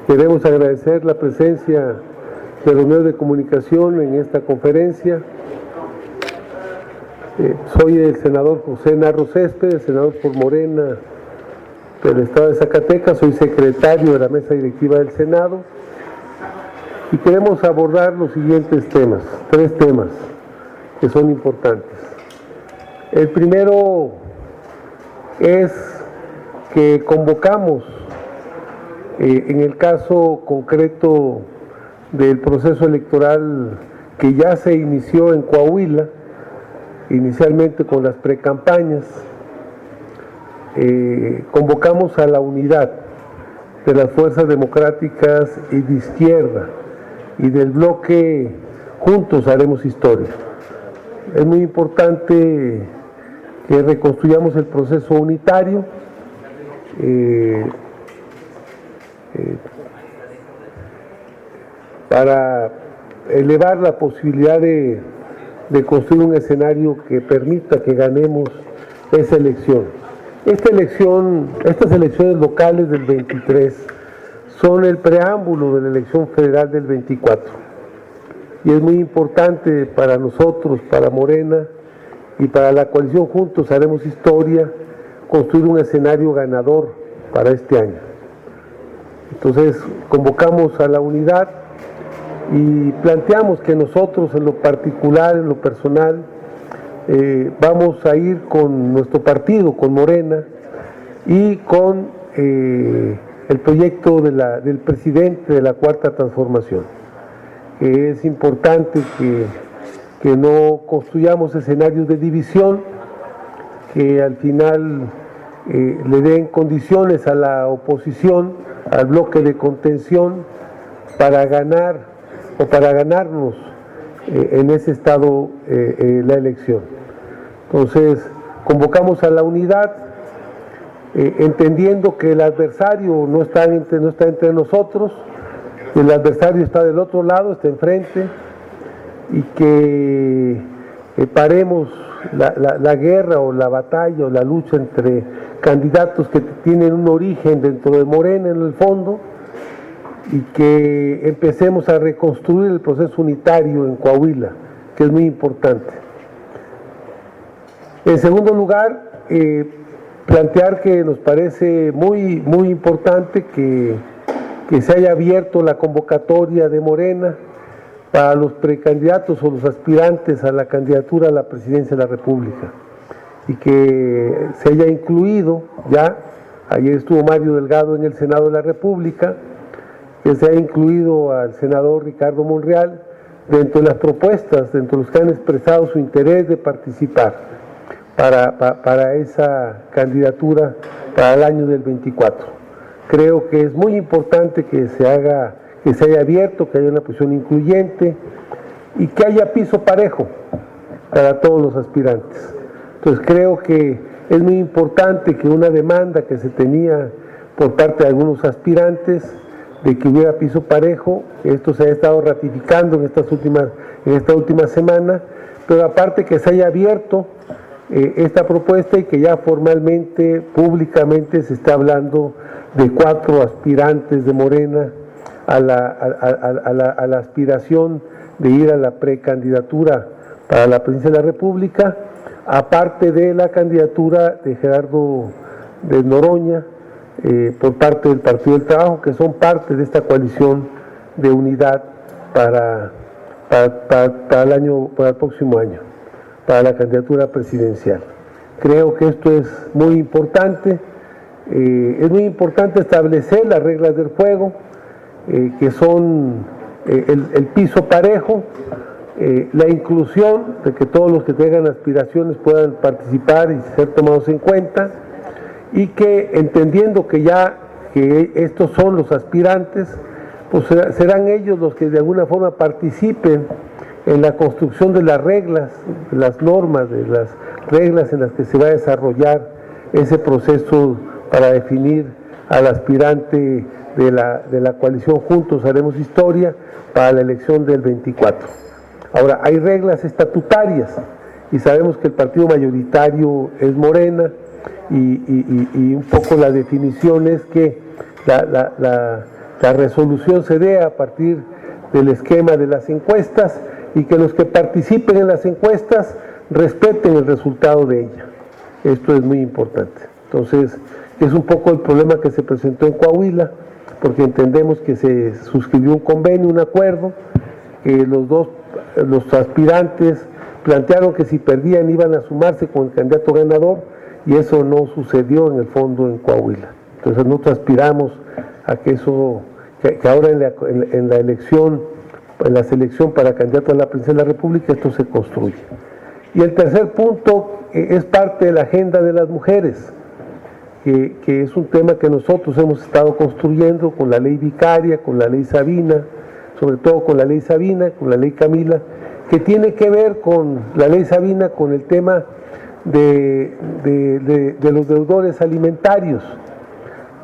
Queremos agradecer la presencia de los medios de comunicación en esta conferencia. Soy el senador José Narro Céspedes, senador por Morena del Estado de Zacatecas, soy secretario de la mesa directiva del Senado y queremos abordar los siguientes temas, 3 temas que son importantes. El primero es que convocamos, en el caso concreto del proceso electoral que ya se inició en Coahuila, inicialmente con las precampañas, convocamos a la unidad de las fuerzas democráticas y de izquierda y del bloque Juntos Haremos Historia. Es muy importante que reconstruyamos el proceso unitario, para elevar la posibilidad de construir un escenario que permita que ganemos esa elección. Estas elecciones locales del 23 son el preámbulo de la elección federal del 24 y es muy importante para nosotros, para Morena y para la coalición Juntos Haremos Historia, construir un escenario ganador para este año. Entonces convocamos a la unidad y planteamos que nosotros en lo particular, en lo personal, vamos a ir con nuestro partido, con Morena, y con el proyecto del presidente de la Cuarta Transformación. Es importante que no construyamos escenarios de división, que al final le den condiciones a la oposición, al bloque de contención, para ganar o para ganarnos en ese estado la elección. Entonces, convocamos a la unidad, entendiendo que el adversario no está entre nosotros, el adversario está del otro lado, está enfrente, y que paremos la guerra o la batalla o la lucha entre candidatos que tienen un origen dentro de Morena en el fondo, y que empecemos a reconstruir el proceso unitario en Coahuila, que es muy importante. En segundo lugar, plantear que nos parece muy importante que se haya abierto la convocatoria de Morena para los precandidatos o los aspirantes a la candidatura a la presidencia de la República, y que se haya incluido ya, ayer estuvo Mario Delgado en el Senado de la República, que se haya incluido al senador Ricardo Monreal dentro de las propuestas, dentro de los que han expresado su interés de participar para esa candidatura para el año del 24. Creo que es muy importante que se haya abierto, que haya una posición incluyente y que haya piso parejo para todos los aspirantes. Entonces creo que es muy importante que una demanda que se tenía por parte de algunos aspirantes de que hubiera piso parejo, esto se ha estado ratificando en esta última semana, pero aparte que se haya abierto esta propuesta y que ya formalmente, públicamente se está hablando de 4 aspirantes de Morena a la aspiración de ir a la precandidatura para la presidencia de la República, aparte de la candidatura de Gerardo de Noroña, por parte del Partido del Trabajo, que son parte de esta coalición de unidad para el próximo año, para la candidatura presidencial. Creo que esto es muy importante establecer las reglas del juego, que son el piso parejo, la inclusión de que todos los que tengan aspiraciones puedan participar y ser tomados en cuenta, y que entendiendo que estos son los aspirantes, pues serán ellos los que de alguna forma participen en la construcción de las reglas, de las normas, de las reglas en las que se va a desarrollar ese proceso para definir al aspirante de la coalición Juntos Haremos Historia para la elección del 24. Ahora, hay reglas estatutarias y sabemos que el partido mayoritario es Morena, y un poco la definición es que la resolución se dé a partir del esquema de las encuestas y que los que participen en las encuestas respeten el resultado de ella. Esto es muy importante. Entonces, es un poco el problema que se presentó en Coahuila, porque entendemos que se suscribió un convenio, un acuerdo, que los aspirantes plantearon que si perdían iban a sumarse con el candidato ganador, y eso no sucedió en el fondo en Coahuila. Entonces nosotros aspiramos a que eso, que ahora en la elección, en la selección para candidato a la presidencia de la República, esto se construye. Y el tercer punto es parte de la agenda de las mujeres, que es un tema que nosotros hemos estado construyendo con la ley vicaria, con la ley Sabina, sobre todo con la ley Sabina, con la ley Camila, que tiene que ver con la ley Sabina, con el tema de los deudores alimentarios,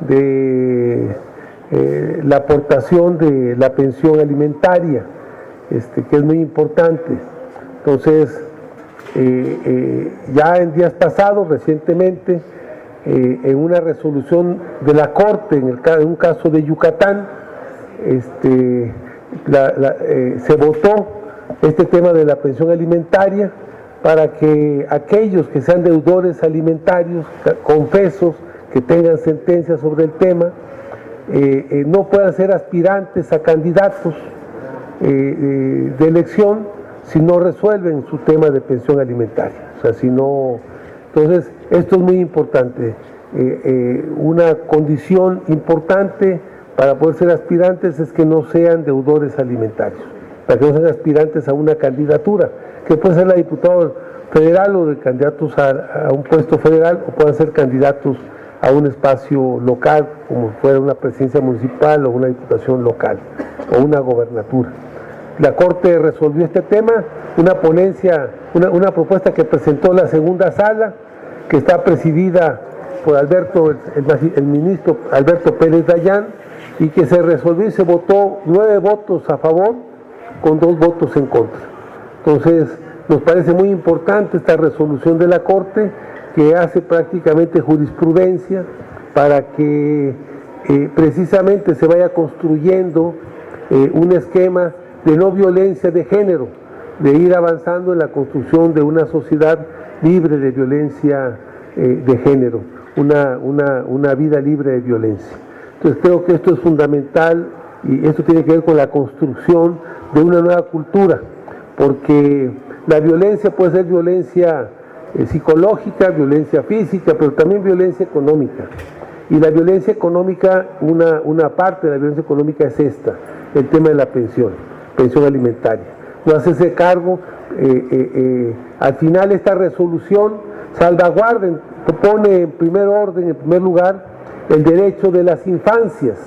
de la aportación de la pensión alimentaria, que es muy importante. Entonces, ya en días pasados, recientemente, en una resolución de la Corte, en un caso de Yucatán, se votó este tema de la pensión alimentaria para que aquellos que sean deudores alimentarios, confesos, que tengan sentencias sobre el tema, no puedan ser aspirantes a candidatos de elección si no resuelven su tema de pensión alimentaria. O sea, si no... Entonces, esto es muy importante. Una condición importante para poder ser aspirantes es que no sean deudores alimentarios, para que no sean aspirantes a una candidatura, que puede ser la de diputado federal o de candidatos a un puesto federal, o puedan ser candidatos a un espacio local, como fuera una presidencia municipal o una diputación local, o una gobernatura. La Corte resolvió este tema, una ponencia, una propuesta que presentó la segunda sala, que está presidida por el ministro Alberto Pérez Dayán, y que se resolvió y se votó 9 votos a favor con 2 votos en contra. Entonces, nos parece muy importante esta resolución de la Corte, que hace prácticamente jurisprudencia para que precisamente se vaya construyendo un esquema de no violencia de género, de ir avanzando en la construcción de una sociedad libre de violencia de género, una vida libre de violencia. Entonces creo que esto es fundamental, y esto tiene que ver con la construcción de una nueva cultura, porque la violencia puede ser violencia psicológica, violencia física, pero también violencia económica. Y la violencia económica, una parte de la violencia económica es esta, el tema de la pensión alimentaria. No hacerse cargo, al final esta resolución salvaguarda, pone en primer orden, en primer lugar, el derecho de las infancias,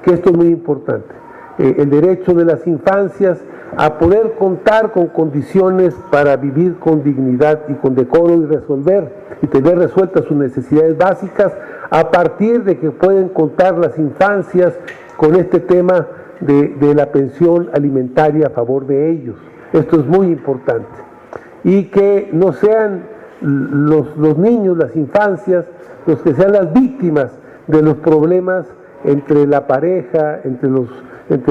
que esto es muy importante, el derecho de las infancias a poder contar con condiciones para vivir con dignidad y con decoro y resolver y tener resueltas sus necesidades básicas, a partir de que pueden contar las infancias con este tema de la pensión alimentaria a favor de ellos. Esto es muy importante. Y que no sean los niños, las infancias, los que sean las víctimas de los problemas entre la pareja, entre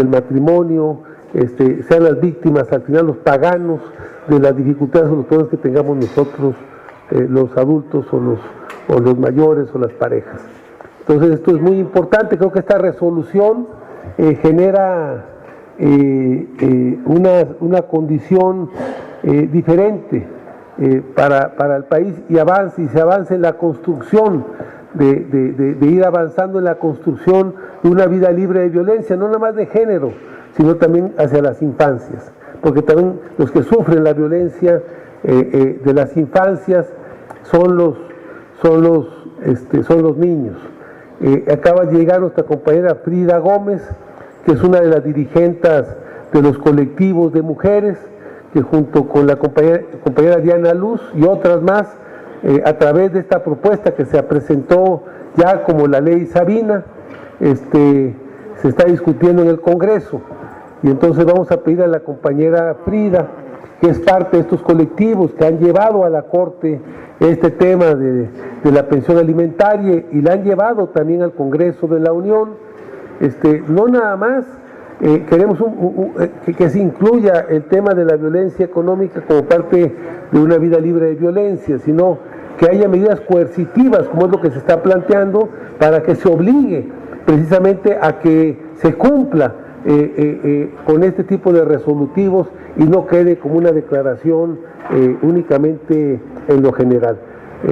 el matrimonio, sean las víctimas, al final los paganos de las dificultades o los problemas que tengamos nosotros, los adultos o los mayores o las parejas. Entonces esto es muy importante. Creo que esta resolución genera una condición diferente para el país, y se avanza en la construcción de ir avanzando en la construcción de una vida libre de violencia, no nada más de género, sino también hacia las infancias, porque también los que sufren la violencia de las infancias son los niños. Acaba de llegar nuestra compañera Frida Gómez, que es una de las dirigentes de los colectivos de mujeres, que junto con la compañera Diana Luz y otras más, a través de esta propuesta que se presentó ya como la ley Sabina, se está discutiendo en el Congreso. Y entonces vamos a pedir a la compañera Frida, que es parte de estos colectivos que han llevado a la Corte este tema de la pensión alimentaria y la han llevado también al Congreso de la Unión, No nada más queremos que se incluya el tema de la violencia económica como parte de una vida libre de violencia, sino que haya medidas coercitivas, como es lo que se está planteando, para que se obligue precisamente a que se cumpla con este tipo de resolutivos y no quede como una declaración únicamente en lo general.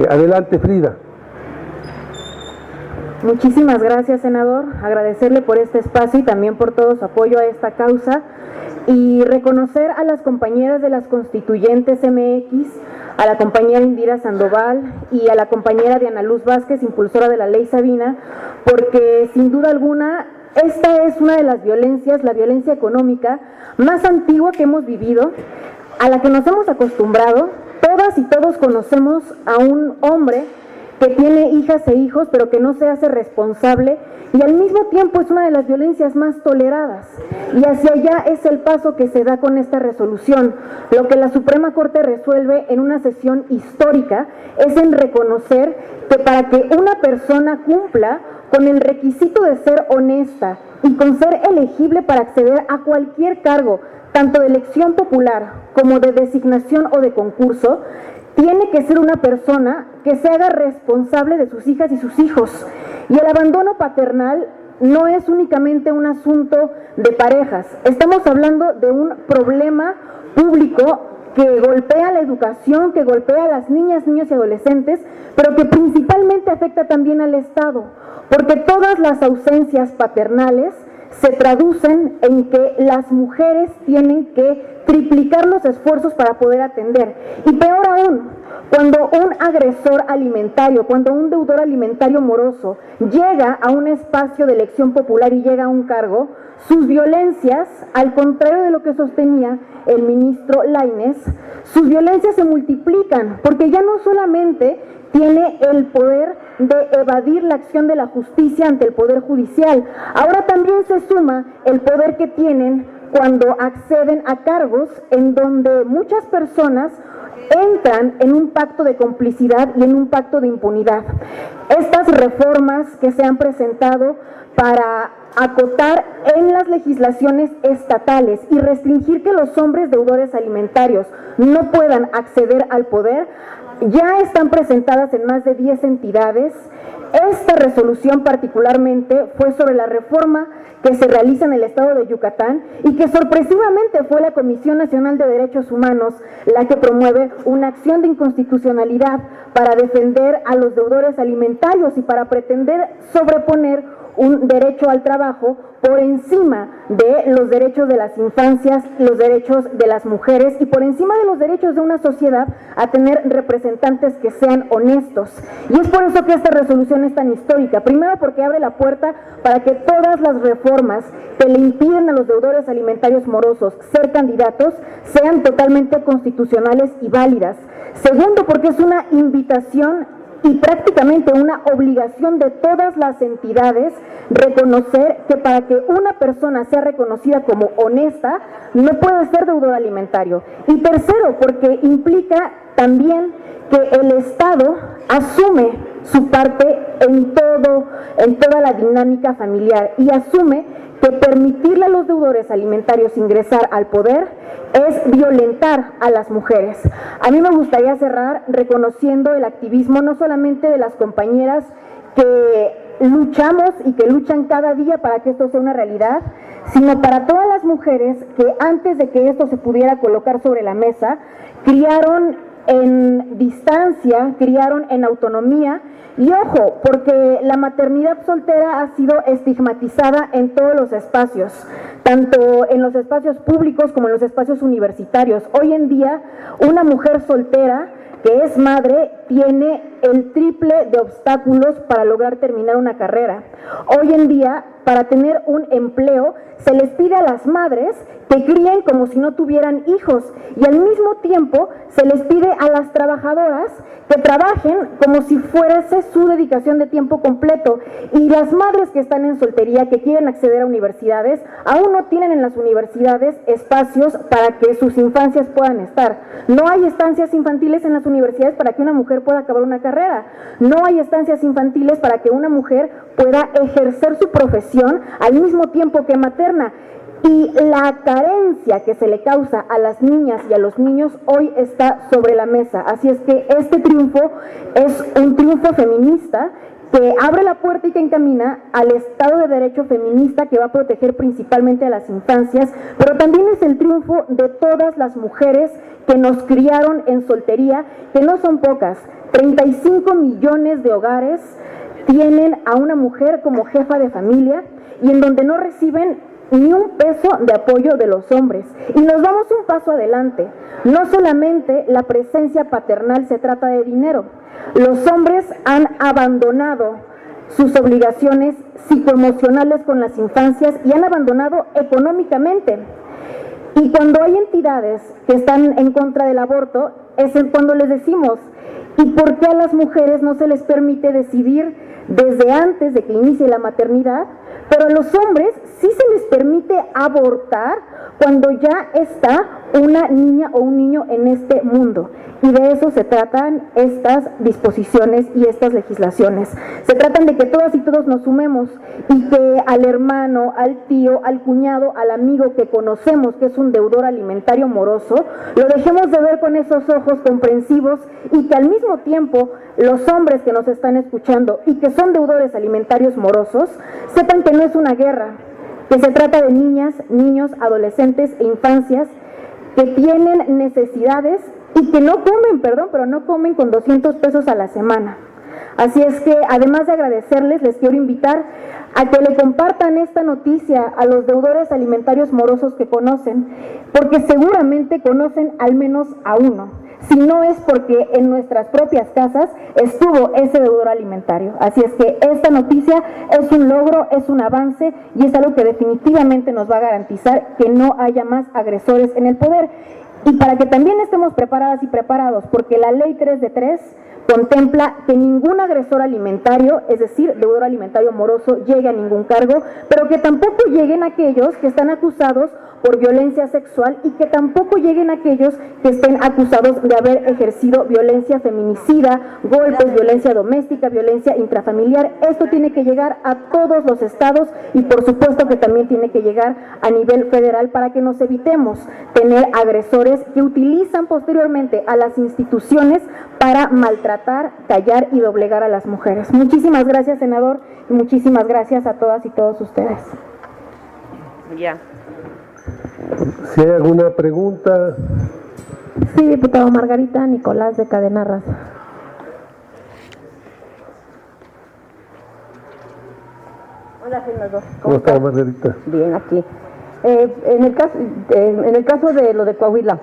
Adelante, Frida. Muchísimas gracias, senador. Agradecerle por este espacio y también por todo su apoyo a esta causa y reconocer a las compañeras de las constituyentes MX, a la compañera Indira Sandoval y a la compañera Diana Luz Vázquez, impulsora de la Ley Sabina, porque sin duda alguna esta es una de las violencias, la violencia económica más antigua que hemos vivido, a la que nos hemos acostumbrado. Todas y todos conocemos a un hombre que tiene hijas e hijos, pero que no se hace responsable, y al mismo tiempo es una de las violencias más toleradas. Y hacia allá es el paso que se da con esta resolución. Lo que la Suprema Corte resuelve en una sesión histórica es en reconocer que para que una persona cumpla con el requisito de ser honesta y con ser elegible para acceder a cualquier cargo, tanto de elección popular como de designación o de concurso, tiene que ser una persona que se haga responsable de sus hijas y sus hijos. Y el abandono paternal no es únicamente un asunto de parejas. Estamos hablando de un problema público que golpea la educación, que golpea a las niñas, niños y adolescentes, pero que principalmente afecta también al Estado, porque todas las ausencias paternales se traducen en que las mujeres tienen que triplicar los esfuerzos para poder atender. Y peor aún, cuando un agresor alimentario, cuando un deudor alimentario moroso llega a un espacio de elección popular y llega a un cargo, sus violencias, al contrario de lo que sostenía el ministro Lainez, sus violencias se multiplican, porque ya no solamente tiene el poder de evadir la acción de la justicia ante el Poder Judicial, ahora también se suma el poder que tienen cuando acceden a cargos en donde muchas personas entran en un pacto de complicidad y en un pacto de impunidad. Estas reformas que se han presentado para acotar en las legislaciones estatales y restringir que los hombres deudores alimentarios no puedan acceder al poder, ya están presentadas en más de 10 entidades. Esta resolución particularmente fue sobre la reforma que se realiza en el estado de Yucatán y que sorpresivamente fue la Comisión Nacional de Derechos Humanos la que promueve una acción de inconstitucionalidad para defender a los deudores alimentarios y para pretender sobreponer un derecho al trabajo por encima de los derechos de las infancias, los derechos de las mujeres y por encima de los derechos de una sociedad a tener representantes que sean honestos. Y es por eso que esta resolución es tan histórica. Primero, porque abre la puerta para que todas las reformas que le impiden a los deudores alimentarios morosos ser candidatos sean totalmente constitucionales y válidas. Segundo, porque es una invitación y prácticamente una obligación de todas las entidades reconocer que para que una persona sea reconocida como honesta, no puede ser deudor alimentario. Y tercero, porque implica también que el Estado asume su parte en toda la dinámica familiar y asume que permitirle a los deudores alimentarios ingresar al poder es violentar a las mujeres. A mí me gustaría cerrar reconociendo el activismo no solamente de las compañeras que luchamos y que luchan cada día para que esto sea una realidad, sino para todas las mujeres que antes de que esto se pudiera colocar sobre la mesa, criaron en distancia, criaron en autonomía. Y ojo, porque la maternidad soltera ha sido estigmatizada en todos los espacios, tanto en los espacios públicos como en los espacios universitarios. Hoy en día, una mujer soltera que es madre tiene el triple de obstáculos para lograr terminar una carrera. Hoy en día, para tener un empleo, se les pide a las madres que críen como si no tuvieran hijos y al mismo tiempo se les pide a las trabajadoras que trabajen como si fuese su dedicación de tiempo completo, y las madres que están en soltería, que quieren acceder a universidades, aún no tienen en las universidades espacios para que sus infancias puedan estar. No hay estancias infantiles en las universidades para que una mujer mujer pueda acabar una carrera. No hay estancias infantiles para que una mujer pueda ejercer su profesión al mismo tiempo que materna. Y la carencia que se le causa a las niñas y a los niños hoy está sobre la mesa. Así es que este triunfo es un triunfo feminista que abre la puerta y que encamina al Estado de Derecho feminista que va a proteger principalmente a las infancias, pero también es el triunfo de todas las mujeres que nos criaron en soltería, que no son pocas. 35 millones de hogares tienen a una mujer como jefa de familia y en donde no reciben ni un peso de apoyo de los hombres. Y nos vamos un paso adelante. No solamente la presencia paternal se trata de dinero. Los hombres han abandonado sus obligaciones psicoemocionales con las infancias y han abandonado económicamente. Y cuando hay entidades que están en contra del aborto, es cuando les decimos, ¿y por qué a las mujeres no se les permite decidir desde antes de que inicie la maternidad? Pero a los hombres sí se les permite abortar cuando ya está una niña o un niño en este mundo. Y de eso se tratan estas disposiciones y estas legislaciones. Se tratan de que todas y todos nos sumemos y que al hermano, al tío, al cuñado, al amigo que conocemos que es un deudor alimentario moroso, lo dejemos de ver con esos ojos comprensivos y que al mismo tiempo los hombres que nos están escuchando y que son deudores alimentarios morosos, sepan que no es una guerra, que se trata de niñas, niños, adolescentes e infancias que tienen necesidades y que no comen, pero no comen con 200 pesos a la semana. Así es que, además de agradecerles, les quiero invitar a que le compartan esta noticia a los deudores alimentarios morosos que conocen, porque seguramente conocen al menos a uno. Si no es porque en nuestras propias casas estuvo ese deudor alimentario. Así es que esta noticia es un logro, es un avance y es algo que definitivamente nos va a garantizar que no haya más agresores en el poder. Y para que también estemos preparadas y preparados, porque la ley 3 de 3 contempla que ningún agresor alimentario, es decir, deudor alimentario moroso, llegue a ningún cargo, pero que tampoco lleguen aquellos que están acusados por violencia sexual y que tampoco lleguen aquellos que estén acusados de haber ejercido violencia feminicida, golpes, violencia doméstica, violencia intrafamiliar. Esto tiene que llegar a todos los estados y por supuesto que también tiene que llegar a nivel federal para que nos evitemos tener agresores que utilizan posteriormente a las instituciones para maltratar, callar y doblegar a las mujeres. Muchísimas gracias, senador, y muchísimas gracias a todas y todos ustedes. Ya. Si hay alguna pregunta. Sí, diputado. Margarita Nicolás, de Cadena Raza. Hola, senador. ¿Cómo está, Margarita? Bien, aquí. En el caso de lo de Coahuila,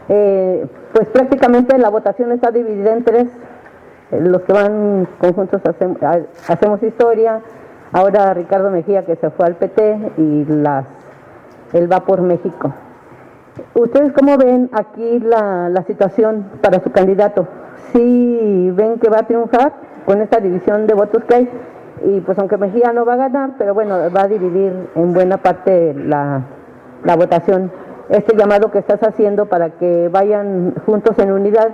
pues prácticamente la votación está dividida en tres. Los que van conjuntos hacemos historia. Ahora Ricardo Mejía, que se fue al PT, y él va por México. ¿Ustedes cómo ven aquí la situación para su candidato? ¿Sí ven que va a triunfar con esta división de votos que hay? Y pues aunque Mejía no va a ganar, pero bueno, va a dividir en buena parte la votación. Este llamado que estás haciendo para que vayan juntos en unidad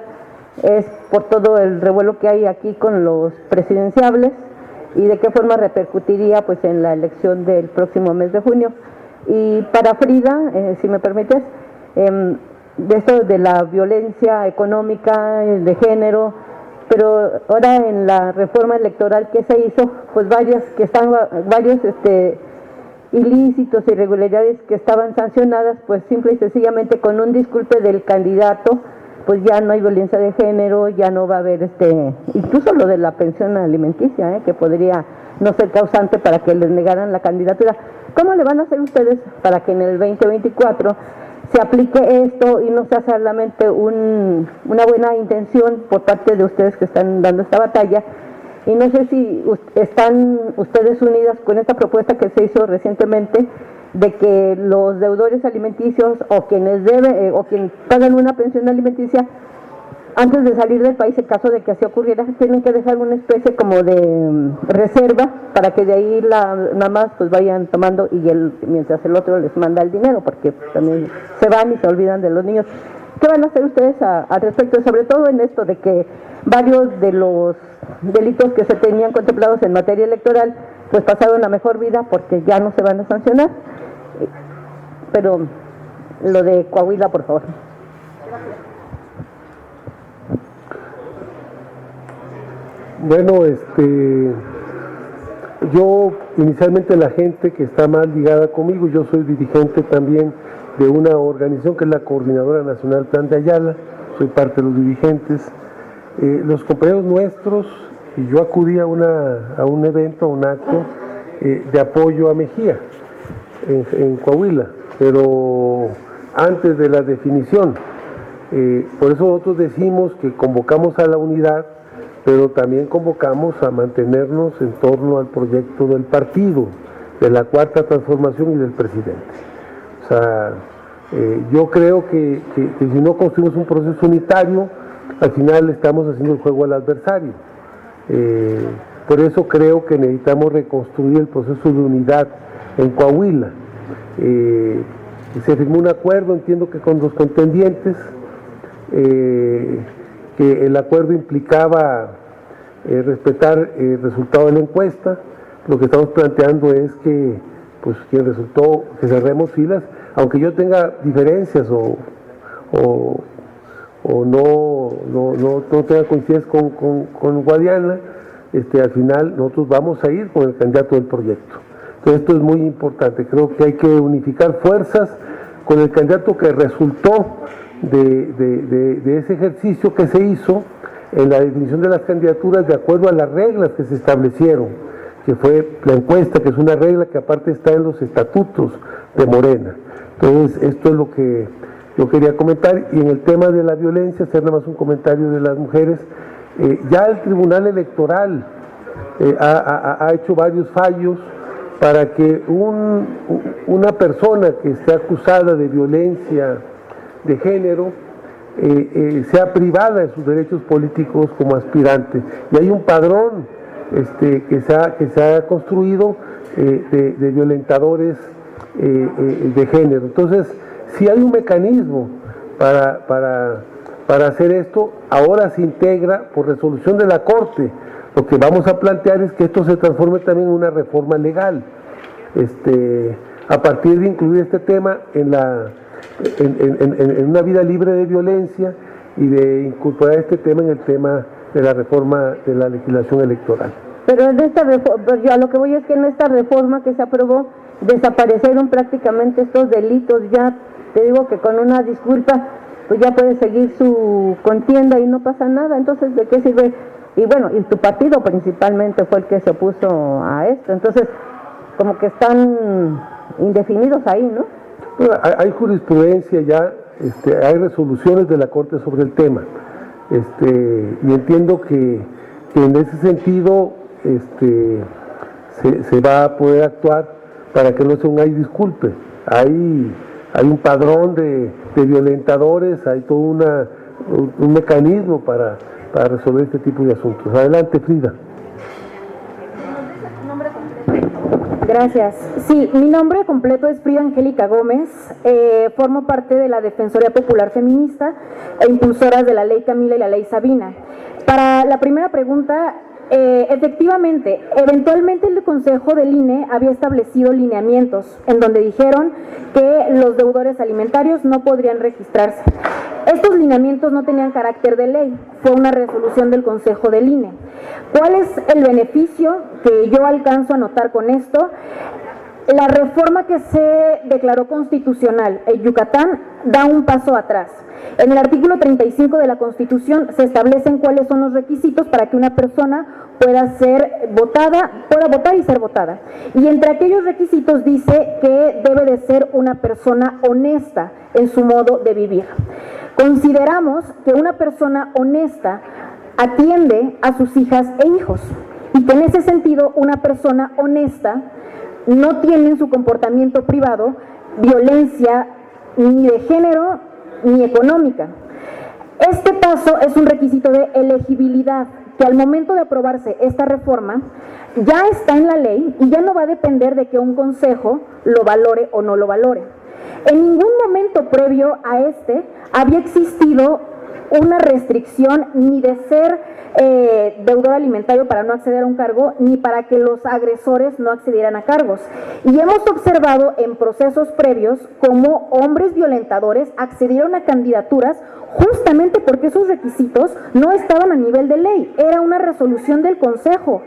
es por todo el revuelo que hay aquí con los presidenciables y de qué forma repercutiría pues en la elección del próximo mes de junio. Y para Frida, si me permites, de esto de la violencia económica, de género, pero ahora en la reforma electoral que se hizo, pues varios ilícitos, irregularidades que estaban sancionadas, pues simple y sencillamente con un disculpe del candidato, pues ya no hay violencia de género, ya no va a haber incluso lo de la pensión alimenticia, que podría no ser causante para que les negaran la candidatura. ¿Cómo le van a hacer ustedes para que en el 2024 se aplique esto y no sea solamente una buena intención por parte de ustedes que están dando esta batalla? Y no sé si están ustedes unidas con esta propuesta que se hizo recientemente de que los deudores alimenticios o quienes o quien pagan una pensión alimenticia antes de salir del país, en caso de que así ocurriera, tienen que dejar una especie como de reserva para que de ahí nada más pues vayan tomando y mientras el otro les manda el dinero, porque también se van y se olvidan de los niños. ¿Qué van a hacer ustedes al respecto? Sobre todo en esto de que varios de los delitos que se tenían contemplados en materia electoral pues pasaron a mejor vida porque ya no se van a sancionar. Pero lo de Coahuila, por favor. Bueno, yo inicialmente la gente que está más ligada conmigo, yo soy dirigente también de una organización que es la Coordinadora Nacional Plan de Ayala, soy parte de los dirigentes. Los compañeros nuestros, y yo acudí a un evento, a un acto de apoyo a Mejía, en Coahuila, pero antes de la definición. Por eso nosotros decimos que convocamos a la unidad, pero también convocamos a mantenernos en torno al proyecto del partido, de la Cuarta Transformación y del presidente. O sea, yo creo que si no construimos un proceso unitario, al final estamos haciendo el juego al adversario. Por eso creo que necesitamos reconstruir el proceso de unidad en Coahuila. Se firmó un acuerdo, entiendo que con los contendientes, que el acuerdo implicaba respetar el resultado de la encuesta. Lo que estamos planteando es que pues quien resultó, que cerremos filas, aunque yo tenga diferencias o no tenga coincidencia con Guadiana, al final nosotros vamos a ir con el candidato del proyecto. Entonces esto es muy importante, creo que hay que unificar fuerzas con el candidato que resultó de ese ejercicio que se hizo en la definición de las candidaturas de acuerdo a las reglas que se establecieron, que fue la encuesta, que es una regla que aparte está en los estatutos de Morena. Entonces esto es lo que yo quería comentar. Y en el tema de la violencia, hacer nada más un comentario de las mujeres. Ya el Tribunal Electoral ha hecho varios fallos para que una persona que esté acusada de violencia de género sea privada de sus derechos políticos como aspirante. Y hay un padrón que se ha construido de violentadores de género. Entonces, si hay un mecanismo para hacer esto, ahora se integra por resolución de la Corte. Lo que vamos a plantear es que esto se transforme también en una reforma legal, a partir de incluir este tema en una vida libre de violencia y de incorporar este tema en el tema de la reforma de la legislación electoral. Pero en esta reforma, yo a lo que voy es que en esta reforma que se aprobó desaparecieron prácticamente estos delitos. Ya te digo que con una disculpa pues ya puede seguir su contienda y no pasa nada. Entonces, ¿de qué sirve? Y bueno, y tu partido principalmente fue el que se opuso a esto. Entonces, como que están indefinidos ahí, ¿no? Bueno, hay jurisprudencia ya, hay resoluciones de la Corte sobre el tema, y entiendo que en ese sentido se va a poder actuar para que no sea un ay disculpe. Hay un padrón de violentadores, hay todo un mecanismo para resolver este tipo de asuntos. Adelante, Frida. Gracias. Sí, mi nombre completo es Frida Angélica Gómez, formo parte de la Defensoría Popular Feminista e impulsoras de la Ley Camila y la Ley Sabina. Para la primera pregunta, efectivamente, eventualmente el Consejo del INE había establecido lineamientos en donde dijeron que los deudores alimentarios no podrían registrarse. Estos lineamientos no tenían carácter de ley, fue una resolución del Consejo del INE. ¿Cuál es el beneficio que yo alcanzo a notar con esto? La reforma que se declaró constitucional en Yucatán da un paso atrás. En el artículo 35 de la Constitución se establecen cuáles son los requisitos para que una persona pueda votar y ser votada. Y entre aquellos requisitos dice que debe de ser una persona honesta en su modo de vivir. Consideramos que una persona honesta atiende a sus hijas e hijos y que en ese sentido una persona honesta no tiene en su comportamiento privado violencia ni de género ni económica. Este paso es un requisito de elegibilidad que al momento de aprobarse esta reforma ya está en la ley y ya no va a depender de que un consejo lo valore o no lo valore. En ningún momento previo a este había existido una restricción ni de ser deudor alimentario para no acceder a un cargo, ni para que los agresores no accedieran a cargos. Y hemos observado en procesos previos cómo hombres violentadores accedieron a candidaturas justamente porque esos requisitos no estaban a nivel de ley, era una resolución del Consejo.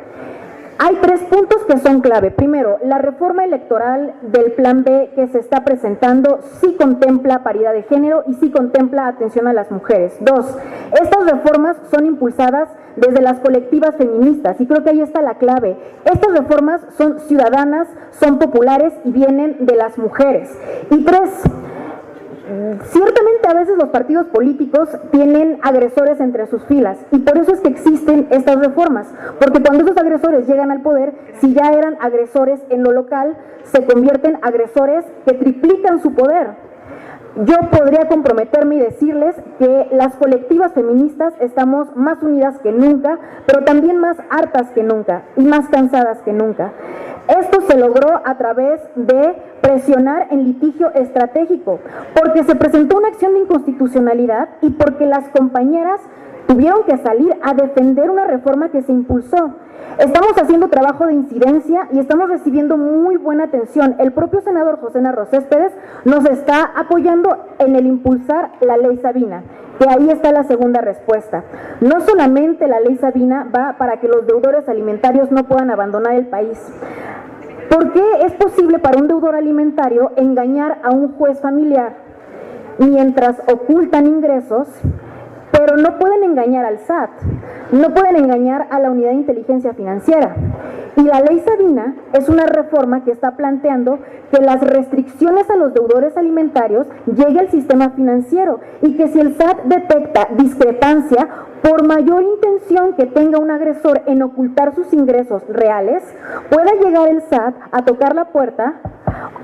Hay 3 puntos que son clave. Primero, la reforma electoral del Plan B que se está presentando sí contempla paridad de género y sí contempla atención a las mujeres. 2, estas reformas son impulsadas desde las colectivas feministas y creo que ahí está la clave. Estas reformas son ciudadanas, son populares y vienen de las mujeres. Y 3, ciertamente a veces los partidos políticos tienen agresores entre sus filas y por eso es que existen estas reformas, porque cuando esos agresores llegan al poder, si ya eran agresores en lo local, se convierten en agresores que triplican su poder. Yo podría comprometerme y decirles que las colectivas feministas estamos más unidas que nunca, pero también más hartas que nunca y más cansadas que nunca. Esto se logró a través de presionar en litigio estratégico, porque se presentó una acción de inconstitucionalidad y porque las compañeras tuvieron que salir a defender una reforma que se impulsó. Estamos haciendo trabajo de incidencia y estamos recibiendo muy buena atención. El propio senador José Narro Céspedes nos está apoyando en el impulsar la ley Sabina, que ahí está la segunda respuesta. No solamente la ley Sabina va para que los deudores alimentarios no puedan abandonar el país. ¿Por qué es posible para un deudor alimentario engañar a un juez familiar mientras ocultan ingresos, pero no pueden engañar al SAT, no pueden engañar a la Unidad de Inteligencia Financiera? Y la ley Sabina es una reforma que está planteando que las restricciones a los deudores alimentarios llegue al sistema financiero y que si el SAT detecta discrepancia, por mayor intención que tenga un agresor en ocultar sus ingresos reales, pueda llegar el SAT a tocar la puerta: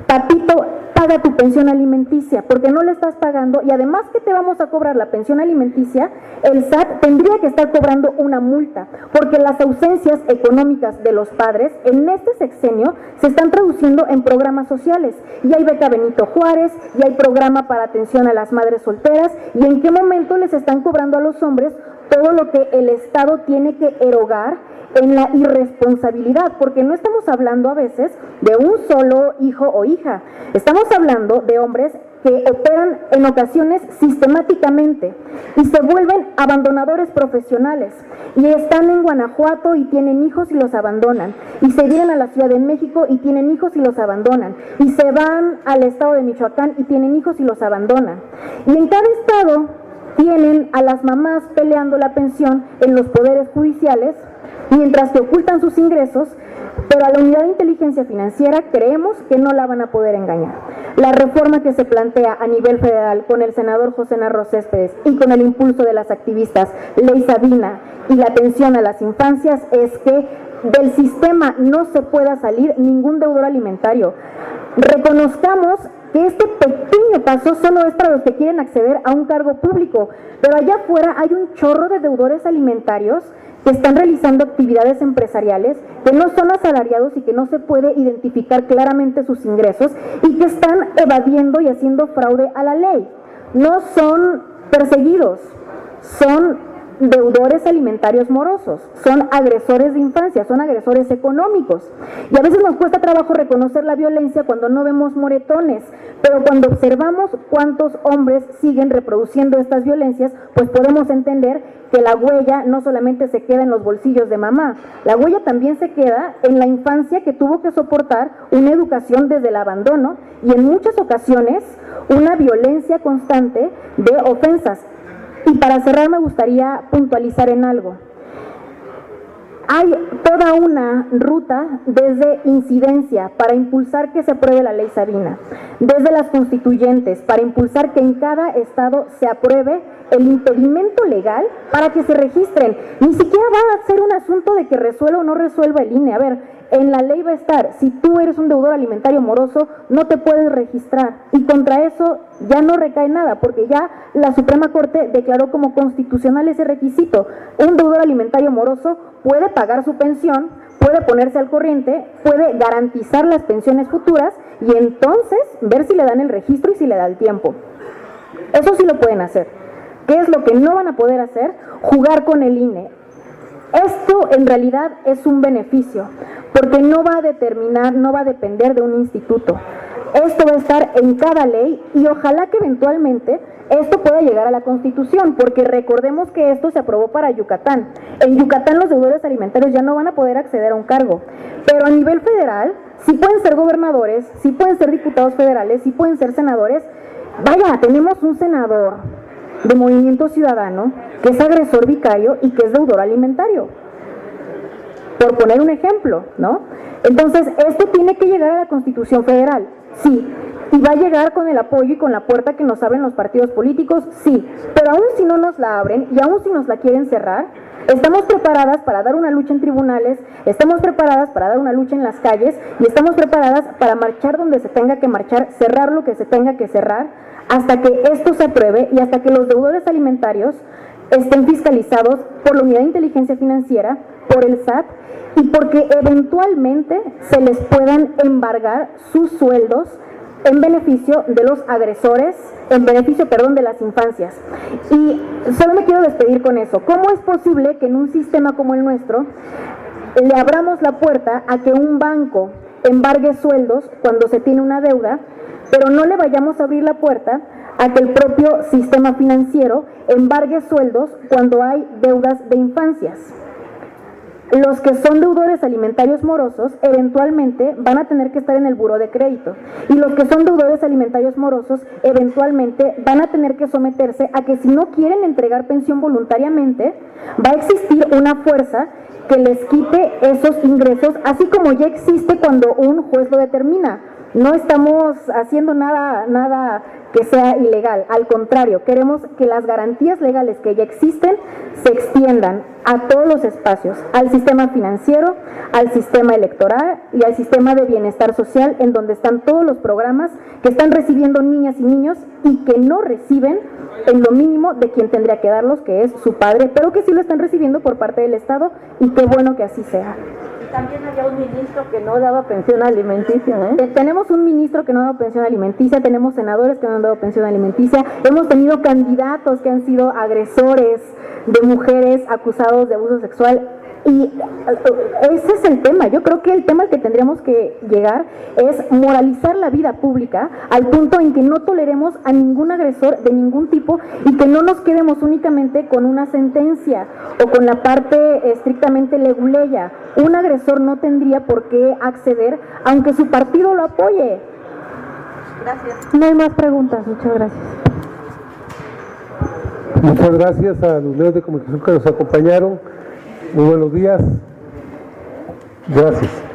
papito, paga tu pensión alimenticia, porque no le estás pagando y además que te vamos a cobrar la pensión alimenticia, el SAT tendría que estar cobrando una multa, porque las ausencias económicas de los padres en este sexenio se están traduciendo en programas sociales, y hay beca Benito Juárez, y hay programa para atención a las madres solteras, y en qué momento les están cobrando a los hombres todo lo que el Estado tiene que erogar en la irresponsabilidad, porque no estamos hablando a veces de un solo hijo o hija, estamos hablando de hombres que operan en ocasiones sistemáticamente y se vuelven abandonadores profesionales y están en Guanajuato y tienen hijos y los abandonan, y se vienen a la Ciudad de México y tienen hijos y los abandonan, y se van al estado de Michoacán y tienen hijos y los abandonan, y en cada estado tienen a las mamás peleando la pensión en los poderes judiciales mientras que ocultan sus ingresos, pero a la Unidad de Inteligencia Financiera creemos que no la van a poder engañar. La reforma que se plantea a nivel federal con el senador José Narro Céspedes y con el impulso de las activistas Ley Sabina y la atención a las infancias es que del sistema no se pueda salir ningún deudor alimentario. Reconozcamos que este pequeño paso solo es para los que quieren acceder a un cargo público, pero allá afuera hay un chorro de deudores alimentarios que están realizando actividades empresariales, que no son asalariados y que no se puede identificar claramente sus ingresos y que están evadiendo y haciendo fraude a la ley. No son perseguidos, son deudores alimentarios morosos, son agresores de infancia, son agresores económicos. Y a veces nos cuesta trabajo reconocer la violencia cuando no vemos moretones, pero cuando observamos cuántos hombres siguen reproduciendo estas violencias, pues podemos entender que la huella no solamente se queda en los bolsillos de mamá, la huella también se queda en la infancia que tuvo que soportar una educación desde el abandono y en muchas ocasiones una violencia constante de ofensas. Y para cerrar me gustaría puntualizar en algo. Hay toda una ruta desde incidencia para impulsar que se apruebe la ley Sabina, desde las constituyentes para impulsar que en cada estado se apruebe el impedimento legal para que se registren. Ni siquiera va a ser un asunto de que resuelva o no resuelva el INE. A ver, en la ley va a estar, si tú eres un deudor alimentario moroso, no te puedes registrar. Y contra eso ya no recae nada, porque ya la Suprema Corte declaró como constitucional ese requisito. Un deudor alimentario moroso puede pagar su pensión, puede ponerse al corriente, puede garantizar las pensiones futuras y entonces ver si le dan el registro y si le da el tiempo. Eso sí lo pueden hacer. ¿Qué es lo que no van a poder hacer? Jugar con el INE. Esto en realidad es un beneficio, porque no va a determinar, no va a depender de un instituto. Esto va a estar en cada ley y ojalá que eventualmente esto pueda llegar a la Constitución, porque recordemos que esto se aprobó para Yucatán. En Yucatán los deudores alimentarios ya no van a poder acceder a un cargo, pero a nivel federal sí pueden ser gobernadores, sí pueden ser diputados federales, sí pueden ser senadores. Vaya, tenemos un senador de Movimiento Ciudadano que es agresor vicario y que es deudor alimentario, por poner un ejemplo, ¿no? Entonces, esto tiene que llegar a la Constitución Federal, sí, y va a llegar con el apoyo y con la puerta que nos abren los partidos políticos, sí, pero aún si no nos la abren y aún si nos la quieren cerrar, estamos preparadas para dar una lucha en tribunales, estamos preparadas para dar una lucha en las calles y estamos preparadas para marchar donde se tenga que marchar, cerrar lo que se tenga que cerrar, hasta que esto se apruebe y hasta que los deudores alimentarios estén fiscalizados por la Unidad de Inteligencia Financiera, por el SAT, y porque eventualmente se les puedan embargar sus sueldos en beneficio de los agresores, en beneficio, de las infancias. Y solo me quiero despedir con eso. ¿Cómo es posible que en un sistema como el nuestro le abramos la puerta a que un banco embargue sueldos cuando se tiene una deuda, pero no le vayamos a abrir la puerta a que el propio sistema financiero embargue sueldos cuando hay deudas de infancias? Los que son deudores alimentarios morosos eventualmente van a tener que estar en el buró de crédito, y los que son deudores alimentarios morosos eventualmente van a tener que someterse a que si no quieren entregar pensión voluntariamente, va a existir una fuerza que les quite esos ingresos, así como ya existe cuando un juez lo determina. No estamos haciendo nada que sea ilegal, al contrario, queremos que las garantías legales que ya existen se extiendan a todos los espacios, al sistema financiero, al sistema electoral y al sistema de bienestar social, en donde están todos los programas que están recibiendo niñas y niños y que no reciben en lo mínimo de quien tendría que darlos, que es su padre, pero que sí lo están recibiendo por parte del Estado, y qué bueno que así sea. También había un ministro que no daba pensión alimenticia, Tenemos un ministro que no ha dado pensión alimenticia, tenemos senadores que no han dado pensión alimenticia, hemos tenido candidatos que han sido agresores de mujeres acusados de abuso sexual, y ese es el tema. Yo creo que el tema al que tendríamos que llegar es moralizar la vida pública al punto en que no toleremos a ningún agresor de ningún tipo y que no nos quedemos únicamente con una sentencia o con la parte estrictamente leguleya. Un agresor no tendría por qué acceder aunque su partido lo apoye. Gracias. No hay más preguntas, muchas gracias. Muchas gracias a los medios de comunicación que nos acompañaron. Muy buenos días. Gracias.